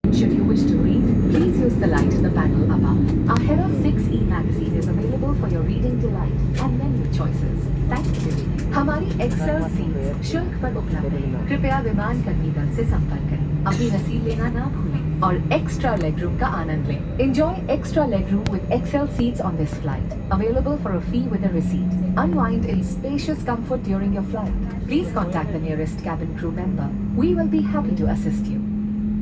Should you wish to read, please use the light in the panel above. Our Hera 6e magazine is available for your reading delight and menu choices. Thank you. हमारी Excel seats शुल्क पर उपलब्ध है। कृपया विमान कर्मी दल से संपर्क करें। अपनी रसीद लेना ना भूलें और एक्स्ट्रा लेगरूम का आनंद लें। Enjoy extra legroom with XL seats on this flight. Available for a fee with a receipt. Unwind in spacious comfort during your flight. Please contact the nearest cabin crew member. We will be happy to assist you.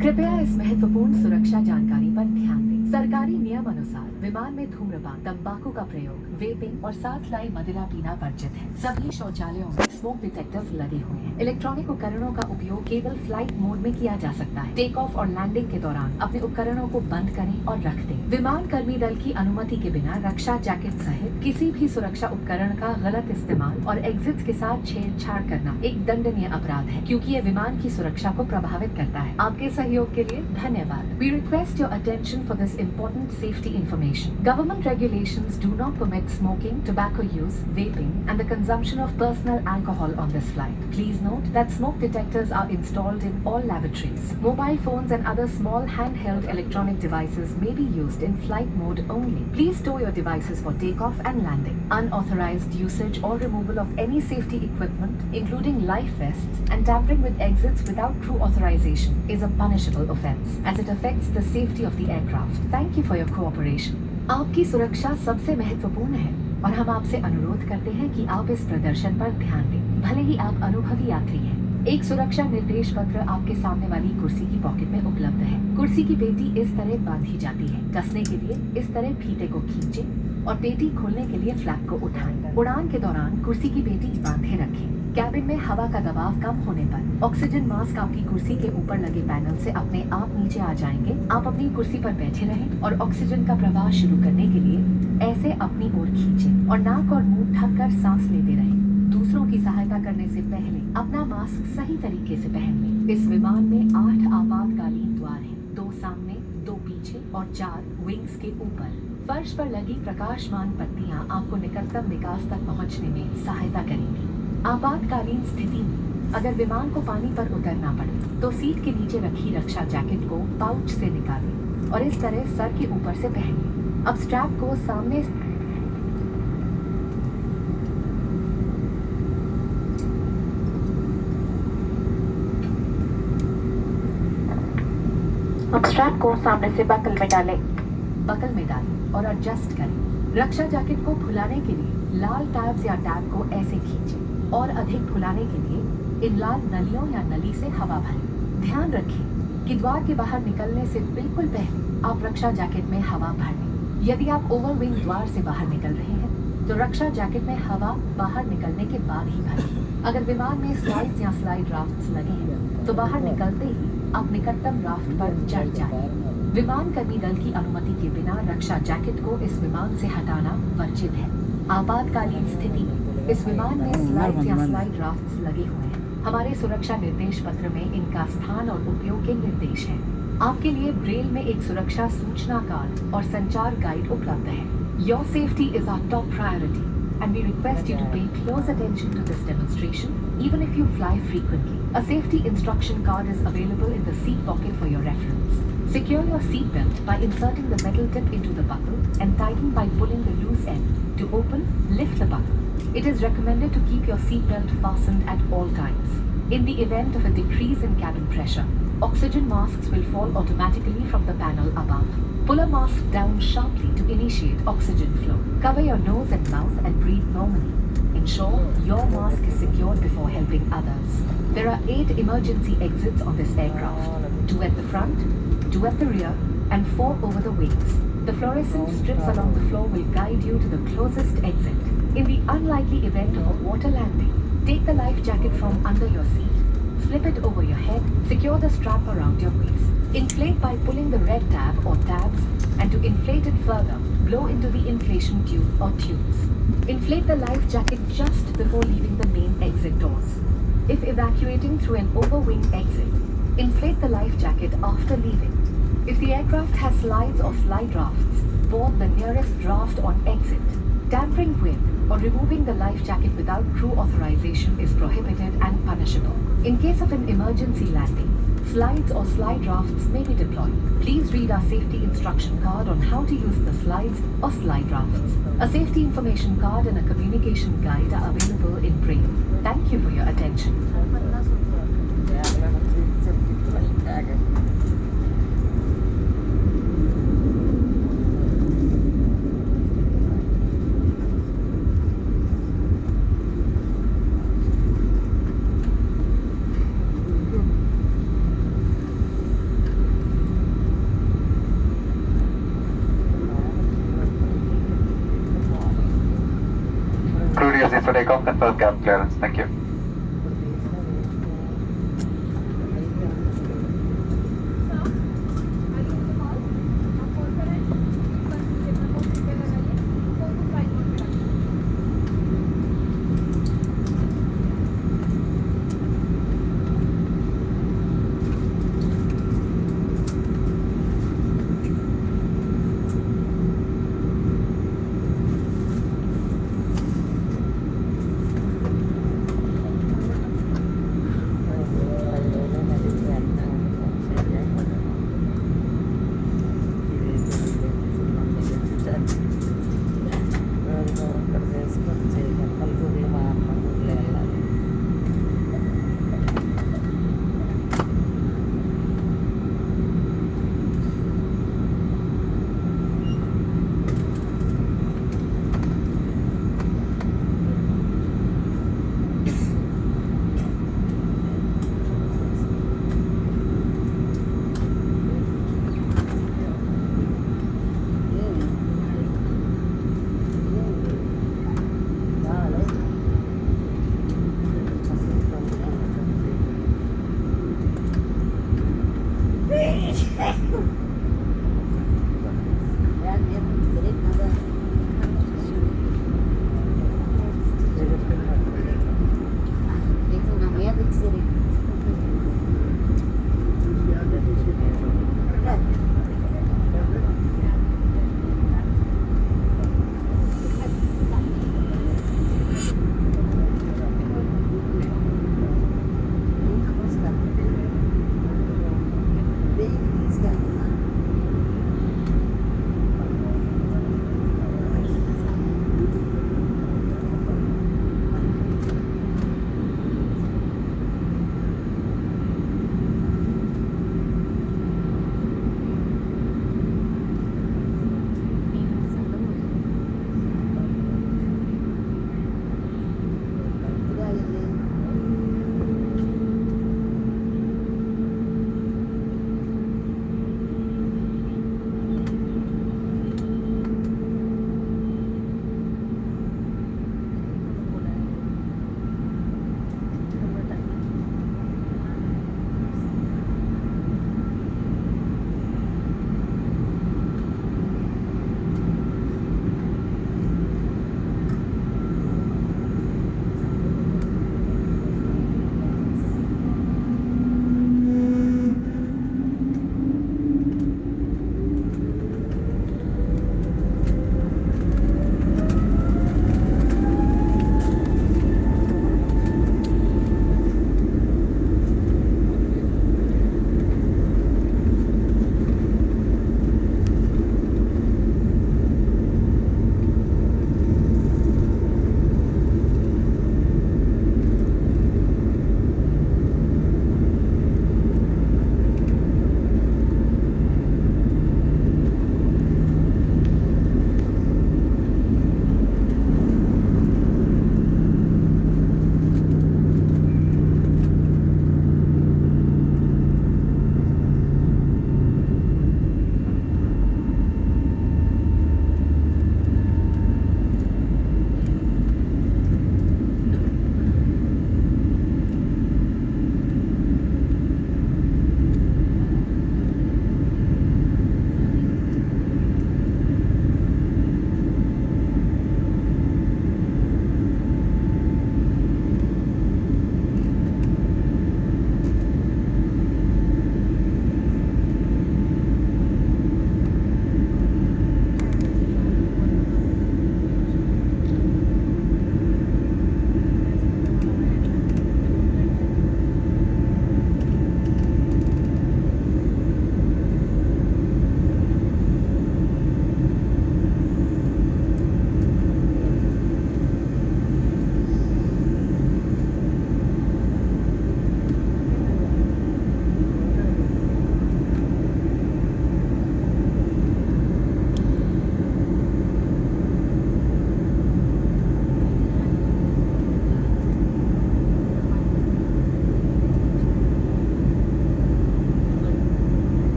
कृपया इस महत्वपूर्ण सुरक्षा जानकारी पर ध्यान दें। सरकारी नियम अनुसार विमान में धूम्रपान, तंबाकू का प्रयोग, वेपिंग और साथ लाई मदिरा पीना वर्जित है। सभी शौचालयों में स्मोक डिटेक्टर्स लगे हुए हैं। इलेक्ट्रॉनिक उपकरणों का उपयोग केवल फ्लाइट मोड में किया जा सकता है। टेक ऑफ और लैंडिंग के दौरान अपने उपकरणों को बंद करें और रख दें। विमान कर्मी दल की अनुमति के बिना रक्षा जैकेट सहित किसी भी सुरक्षा उपकरण का गलत इस्तेमाल और एग्जिट्स के साथ छेड़छाड़ करना एक दंडनीय अपराध है, क्योंकि ये विमान की सुरक्षा को प्रभावित करता है। आपके सहयोग के लिए धन्यवाद। We request your attention for this important safety information. Government regulations do not permit smoking, tobacco use, vaping, and the consumption of personal alcohol on this flight. Please note that smoke detectors are installed in all lavatories. Mobile phones and other small handheld electronic devices may be used in flight mode only. Please store your devices for takeoff and landing. Unauthorized usage or removal of any safety equipment, including life vests, and tampering with exits without crew authorization is a punishable offense, as it affects the safety of the aircraft. Thank you for your cooperation. आपकी सुरक्षा सबसे महत्वपूर्ण है और हम आपसे अनुरोध करते हैं कि आप इस प्रदर्शन पर ध्यान दें, भले ही आप अनुभवी यात्री हैं। एक सुरक्षा निर्देश पत्र आपके सामने वाली कुर्सी की पॉकेट में उपलब्ध है। कुर्सी की पेटी इस तरह बांधी जाती है। कसने के लिए इस तरह फीते को खींचें और पेटी खोलने के लिए फ्लैप को उठाएं। उड़ान के दौरान कुर्सी की पेटी बांधे रखें। कैबिन में हवा का दबाव कम होने पर ऑक्सीजन मास्क आपकी कुर्सी के ऊपर लगे पैनल से अपने आप नीचे आ जाएंगे। आप अपनी कुर्सी पर बैठे रहें और ऑक्सीजन का प्रवाह शुरू करने के लिए ऐसे अपनी ओर खींचें और नाक और मुंह ढककर सांस लेते रहें। दूसरों की सहायता करने से पहले अपना मास्क सही तरीके से पहन लें। इस विमान में 8 आपातकालीन द्वार हैं, 2 सामने, 2 पीछे और 4 विंग्स के ऊपर। फर्श पर लगी प्रकाशमान पट्टियां आपको निकटतम निकास तक पहुंचने में सहायता करेंगी। आपातकालीन स्थिति में अगर विमान को पानी पर उतरना पड़े तो सीट के नीचे रखी रक्षा जैकेट को पाउच से निकालें और इस तरह सर के ऊपर से पहनें। अब स्ट्रैप को सामने से बकल में डालें और एडजस्ट करें। रक्षा जैकेट को फुलाने के लिए लाल टैब्स या टैब को ऐसे खींचें और अधिक फुलाने के लिए इन लाल नलियों या नली से हवा भरें। ध्यान रखें कि द्वार के बाहर निकलने से बिल्कुल पहले आप रक्षा जैकेट में हवा भर लें। यदि आप ओवरविंग द्वार से बाहर निकल रहे हैं तो रक्षा जैकेट में हवा बाहर निकलने के बाद ही भरें। अगर विमान में स्लाइड्स या स्लाइड राफ्ट्स लगे हैं तो बाहर निकलते ही आप निकटतम राफ्ट पर चढ़ जाएं। विमान कर्मी दल की अनुमति के बिना रक्षा जैकेट को इस विमान से हटाना वर्जित है। आपातकालीन स्थिति में इस विमान में स्लाइड्स या स्लाइड राफ्ट्स लगे हुए हैं। हमारे सुरक्षा निर्देश पत्र में इनका स्थान और उपयोग के निर्देश हैं। आपके लिए ब्रेल में एक सुरक्षा सूचना कार्ड और संचार गाइड उपलब्ध है। Your safety is our top priority, and we request you to pay close attention to this demonstration, even if you fly frequently. A safety instruction card is available in the seat pocket for your reference. Secure your seat belt by inserting the metal tip into the buckle and tighten by pulling the loose end. To open, lift the buckle. It is recommended to keep your seat belt fastened at all times. In the event of a decrease in cabin pressure, oxygen masks will fall automatically from the panel above. Pull a mask down sharply to initiate oxygen flow. Cover your nose and mouth and breathe normally. Ensure your mask is secured before helping others. There are 8 emergency exits on this aircraft. 2 at the front, 2 at the rear, and 4 over the wings. The fluorescent strips along the floor will guide you to the closest exit. In the unlikely event of a water landing, take the life jacket from under your seat, slip it over your head, secure the strap around your waist. Inflate by pulling the red tab or tabs, and to inflate it further, blow into the inflation tube or tubes. Inflate the life jacket just before leaving the main exit doors. If evacuating through an overwing exit, inflate the life jacket after leaving. If the aircraft has slides or slide rafts, board the nearest draft on exit. Tampering with or removing the life jacket without crew authorization is prohibited and punishable. In case of an emergency landing, Slides or slide rafts may be deployed. Please read our safety instruction card on how to use the slides or slide rafts. A safety information card and a communication guide are available in Braille. Thank you for your attention. Crew DSC Sodecom, confirm cab clearance. Thank you.